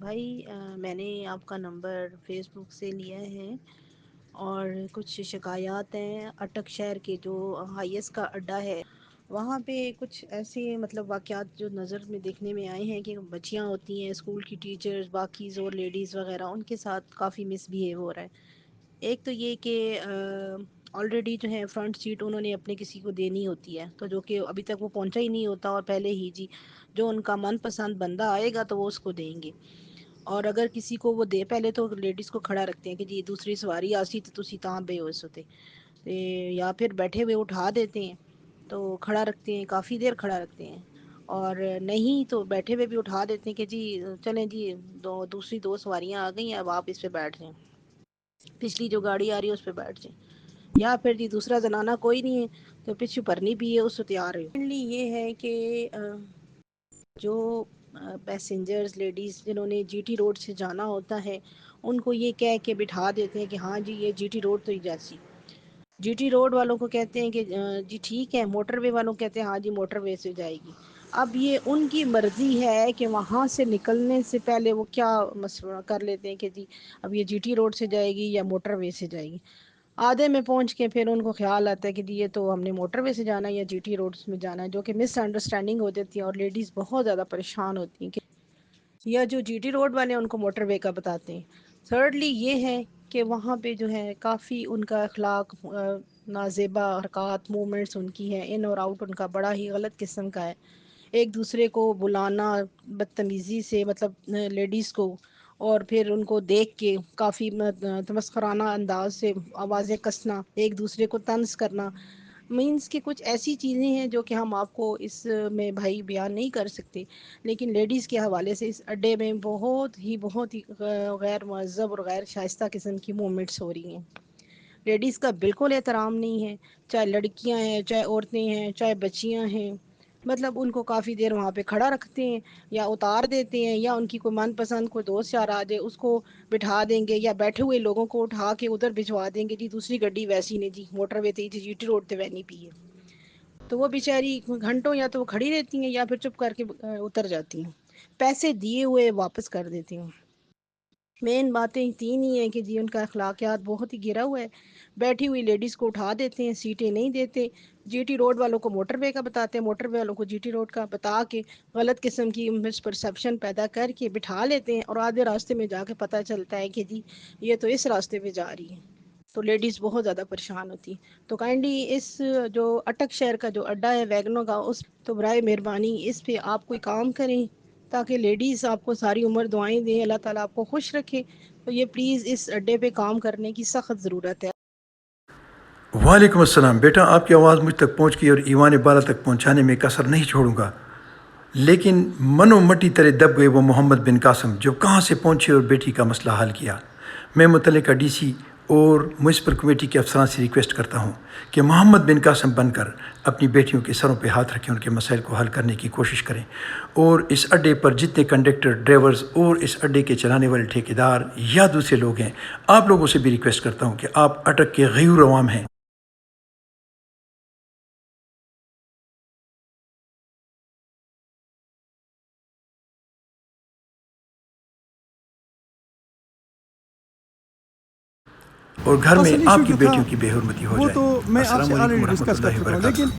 بھائی میں نے آپ کا نمبر فیس بک سے لیا ہے اور کچھ شکایات ہیں اٹک شہر کے جو آئی ایس کا اڈا ہے وہاں پہ کچھ ایسے واقعات جو نظر میں دیکھنے میں آئے ہیں کہ بچیاں ہوتی ہیں اسکول کی ٹیچرز باقیز اور لیڈیز وغیرہ ان کے ساتھ کافی مس بیہیو ہو رہا ہے۔ ایک تو یہ کہ آلریڈی جو ہے فرنٹ سیٹ انہوں نے اپنے کسی کو دینی ہوتی ہے تو جو کہ ابھی تک وہ پہنچا ہی نہیں ہوتا اور پہلے ہی جی جو ان کا من پسند بندہ آئے گا تو وہ اس کو دیں گے۔ اور اگر کسی کو وہ دے پہلے تو لیڈیز کو کھڑا رکھتے ہیں کہ جی دوسری سواری آسی تو تسی تاں بے ہوس ہوتے یا پھر بیٹھے ہوئے اٹھا دیتے ہیں تو کھڑا رکھتے ہیں، کافی دیر کھڑا رکھتے ہیں، اور نہیں تو بیٹھے ہوئے بھی اٹھا دیتے ہیں کہ جی چلیں جی دوسری دو سواریاں آ گئی ہیں اب آپ اس پہ بیٹھ جائیں، پچھلی جو گاڑی آ رہی ہے اس پہ بیٹھ جائیں، یا پھر جی دوسرا زنانہ کوئی نہیں ہے تو پیچھے پرنی بھی ہے اس سے تیار ہے۔ مینلی یہ ہے کہ جو پیسنجرز لیڈیز جنہوں نے جی ٹی روڈ سے جانا ہوتا ہے ان کو یہ کہہ کے بٹھا دیتے ہیں کہ ہاں جی یہ جی ٹی روڈ تو ہی جیسی، جی ٹی روڈ والوں کو کہتے ہیں کہ جی ٹھیک ہے، موٹر وے والوں کہتے ہیں ہاں جی موٹر وے سے جائے گی۔ اب یہ ان کی مرضی ہے کہ وہاں سے نکلنے سے پہلے وہ کیا مشورہ کر لیتے ہیں کہ جی اب یہ جی ٹی روڈ سے جائے گی یا موٹر وے سے جائے گی۔ آدھے میں پہنچ کے پھر ان کو خیال آتا ہے کہ جی یہ تو ہم نے موٹر وے سے جانا ہے یا جی ٹی روڈز میں جانا ہے، جو کہ مس انڈرسٹینڈنگ ہو جاتی ہے اور لیڈیز بہت زیادہ پریشان ہوتی ہیں کہ یا جو جی ٹی روڈ والے ہیں ان کو موٹر وے کا بتاتے ہیں۔ تھرڈلی یہ ہے کہ وہاں پہ جو ہے کافی ان کا اخلاق نازیبا حرکات موومنٹس ان کی ہیں، ان اور آؤٹ ان کا بڑا ہی غلط قسم کا ہے، ایک دوسرے کو بلانا بدتمیزی سے لیڈیز کو، اور پھر ان کو دیکھ کے کافی تمسخرانہ انداز سے آوازیں کسنا، ایک دوسرے کو طنز کرنا، مینس کہ کچھ ایسی چیزیں ہیں جو کہ ہم آپ کو اس میں بھائی بیان نہیں کر سکتے، لیکن لیڈیز کے حوالے سے اس اڈے میں بہت ہی غیر مہذب اور غیر شائستہ قسم کی موومنٹس ہو رہی ہیں۔ لیڈیز کا بالکل احترام نہیں ہے، چاہے لڑکیاں ہیں، چاہے عورتیں ہیں، چاہے بچیاں ہیں، ان کو کافی دیر وہاں پہ کھڑا رکھتے ہیں یا اتار دیتے ہیں، یا ان کی کوئی من پسند کوئی دوست یار آ جائے اس کو بٹھا دیں گے، یا بیٹھے ہوئے لوگوں کو اٹھا کے ادھر بھجوا دیں گے جی دوسری گڈی ویسی نہیں جی موٹر وے تے جی ٹی روڈ تے وے نہیں پی ہے، تو وہ بیچاری گھنٹوں یا تو وہ کھڑی رہتی ہیں یا پھر چپ کر کے اتر جاتی ہیں، پیسے دیے ہوئے واپس کر دیتی ہیں۔ مین باتیں تین ہی ہیں کہ جی ان کا اخلاقیات بہت ہی گرا ہوا ہے، بیٹھی ہوئی لیڈیز کو اٹھا دیتے ہیں، سیٹیں نہیں دیتے، جی ٹی روڈ والوں کو موٹر وے کا بتاتے ہیں، موٹر وے والوں کو جی ٹی روڈ کا بتا کے غلط قسم کی مس پرسیپشن پیدا کر کے بٹھا لیتے ہیں، اور آدھے راستے میں جا کے پتہ چلتا ہے کہ جی یہ تو اس راستے پہ جا رہی ہے، تو لیڈیز بہت زیادہ پریشان ہوتی ہیں۔ تو کائنڈلی اس جو اٹک شہر کا جو اڈا ہے ویگنوں کا، اس تو برائے مہربانی اس پہ آپ کوئی کام کریں تاکہ لیڈیز آپ کو ساری عمر دعائیں دیں، اللہ تعالیٰ آپ کو خوش رکھے، تو یہ پلیز اس اڈے پہ کام کرنے کی سخت ضرورت ہے۔ وعلیکم السلام بیٹا، آپ کی آواز مجھ تک پہنچ گئی اور ایوان بالا تک پہنچانے میں کسر نہیں چھوڑوں گا، لیکن منو مٹی تلے دب گئے وہ محمد بن قاسم جو کہاں سے پہنچے اور بیٹی کا مسئلہ حل کیا۔ میں متعلقہ ڈی سی اور میونسپل کمیٹی کے افسران سے ریکویسٹ کرتا ہوں کہ محمد بن قاسم بن کر اپنی بیٹیوں کے سروں پہ ہاتھ رکھیں، ان کے مسائل کو حل کرنے کی کوشش کریں، اور اس اڈے پر جتنے کنڈکٹر ڈرائیورز اور اس اڈے کے چلانے والے ٹھیکیدار یا دوسرے لوگ ہیں، آپ لوگوں سے بھی ریکویسٹ کرتا ہوں کہ آپ اٹک کے غیور عوام ہیں، اور گھر میں اصل ایشو آپ کی جو تھا بیٹیوں کی بے حرمتی ہو وہ جائے۔ تو میں آپ السلام سے علیکم آلریڈی ورحمۃ ڈسکس کر اللہ چکا ہوں، وبرکاتہ۔ لیکن